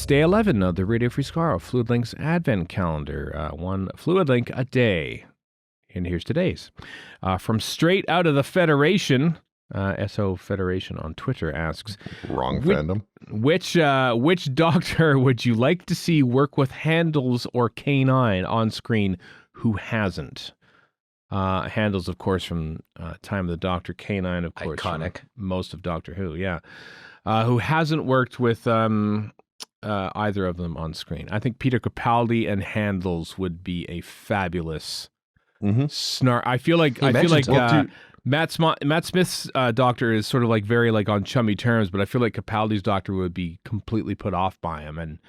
day 11 of the Radio Free Skaro Fluid Link's Advent Calendar. One Fluid Link a day. And here's today's. From Straight Out of the Federation, SO Federation on Twitter asks, Wrong fandom. Which doctor would you like to see work with handles or canine on screen who hasn't? Handles, of course, from Time of the Doctor, canine, of course. Iconic. Most of Doctor Who, yeah. Who hasn't worked with either of them on screen. I think Peter Capaldi and Handles would be a fabulous snark. I feel like Matt Smith's Doctor is sort of like very like on chummy terms, but I feel like Capaldi's Doctor would be completely put off by him and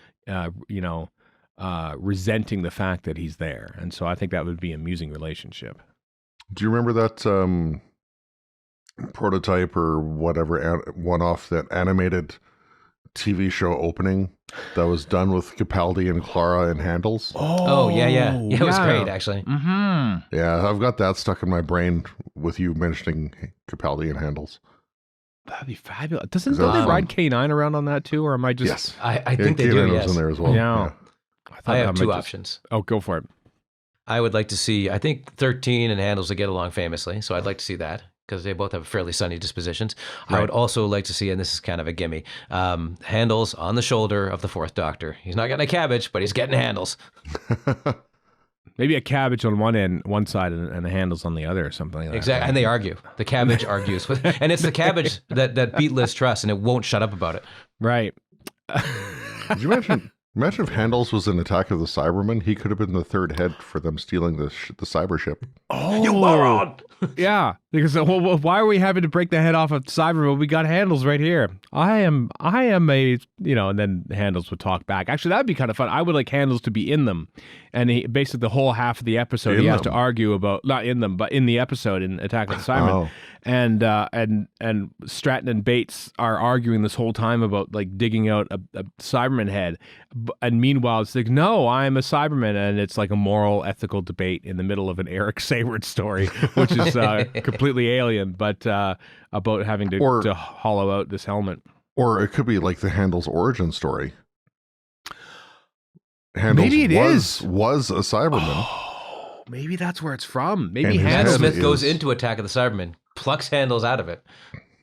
resenting the fact that he's there. And so I think that would be an amusing relationship. Do you remember that prototype or whatever one-off, that animated TV show opening that was done with Capaldi and Clara and Handles? Oh yeah, it was great actually. Mm-hmm. Yeah, I've got that stuck in my brain with you mentioning Capaldi and Handles. That'd be fabulous. Don't they ride K9 around on that too, or am I just? Yes, I think they do. Yes, in there as well. Yeah. I have two options. Oh, go for it. I would like to see, I think 13 and Handles, they get along famously, so I'd like to see that because they both have fairly sunny dispositions. Right. I would also like to see, and this is kind of a gimme, Handles on the shoulder of the Fourth Doctor. He's not getting a cabbage, but he's getting Handles. Maybe a cabbage on one side and the Handles on the other or something like that. Exactly, and they argue. The cabbage argues. And it's the cabbage that beat Liz Truss, and it won't shut up about it. Right. Did you imagine if Handles was in Attack of the Cybermen? He could have been the third head for them stealing the cyber ship. Oh, you moron! Yeah, because why are we having to break the head off of Cybermen? We got Handles right here. I am a, and then Handles would talk back. Actually, that'd be kind of fun. I would like Handles to be in them, and basically the whole half of the episode he has to argue about, not in them, but in the episode in Attack of the Cybermen. And Stratton and Bates are arguing this whole time about like digging out a Cyberman head, and meanwhile it's like, no, I'm a Cyberman, and it's like a moral, ethical debate in the middle of an Eric Sayward story, which is completely alien, but about having to hollow out this helmet. Or it could be like the Handles origin story. Handles maybe it was a Cyberman. Oh, maybe that's where it's from. Maybe Matt Smith goes into Attack of the Cybermen, plucks Handles out of it.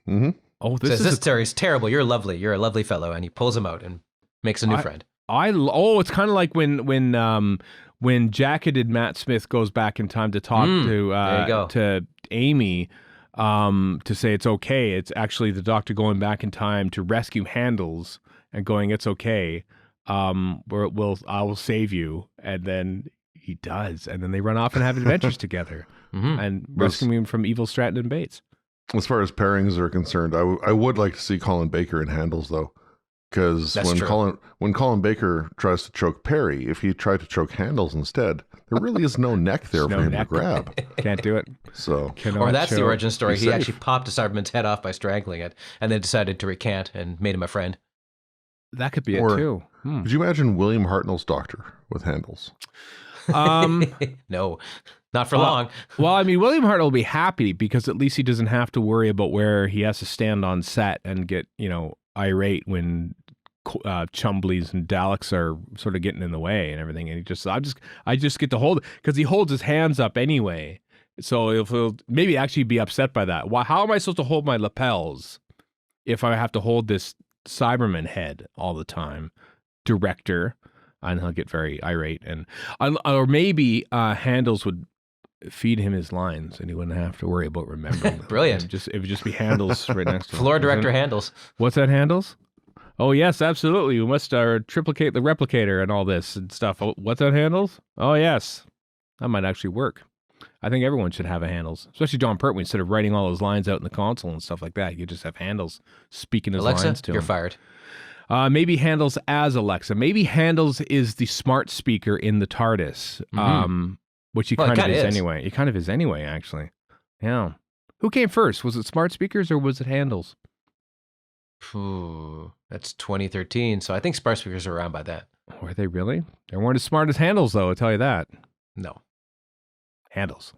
Mm-hmm. Oh, this story's terrible. You're lovely. You're a lovely fellow, and he pulls him out and makes a new friend. It's kind of like when jacketed Matt Smith goes back in time to talk to Amy to say it's okay. It's actually the Doctor going back in time to rescue Handles and going, it's okay. I will save you, and then he does, and then they run off and have adventures together and rescue him from evil Stratton and Bates. As far as pairings are concerned, I would like to see Colin Baker and Handles though, because when Colin Baker tries to choke Perry, if he tried to choke Handles instead, there really is no neck there for him to grab. Can't do it. So, or that's the origin story. He actually popped a Cyberman's head off by strangling it, and then decided to recant and made him a friend. That could be it too. Could you imagine William Hartnell's Doctor with Handles? No, not for long. Well, I mean, William Hartnell will be happy because at least he doesn't have to worry about where he has to stand on set and get, irate when Chumblies and Daleks are sort of getting in the way and everything. And I just get to hold it because he holds his hands up anyway. So he'll maybe actually be upset by that. How am I supposed to hold my lapels if I have to hold this Cyberman head all the time? Director. And he'll get very irate, or maybe Handles would feed him his lines, and he wouldn't have to worry about remembering them. Brilliant! It would just be Handles right next to him. Floor director Handles. What's that, Handles? Oh yes, absolutely. We must triplicate the replicator and all this and stuff. Oh, what's that, Handles? Oh yes, that might actually work. I think everyone should have a Handles, especially John Pertwee. Instead of writing all his lines out in the console and stuff like that, you just have Handles speaking his lines to him. You're fired. Maybe Handles as Alexa. Maybe Handles is the smart speaker in the TARDIS, which he kind of is anyway. He kind of is anyway, actually. Yeah. Who came first? Was it smart speakers or was it Handles? That's 2013, so I think smart speakers are around by that. Were they really? They weren't as smart as Handles, though, I'll tell you that. No. Handles.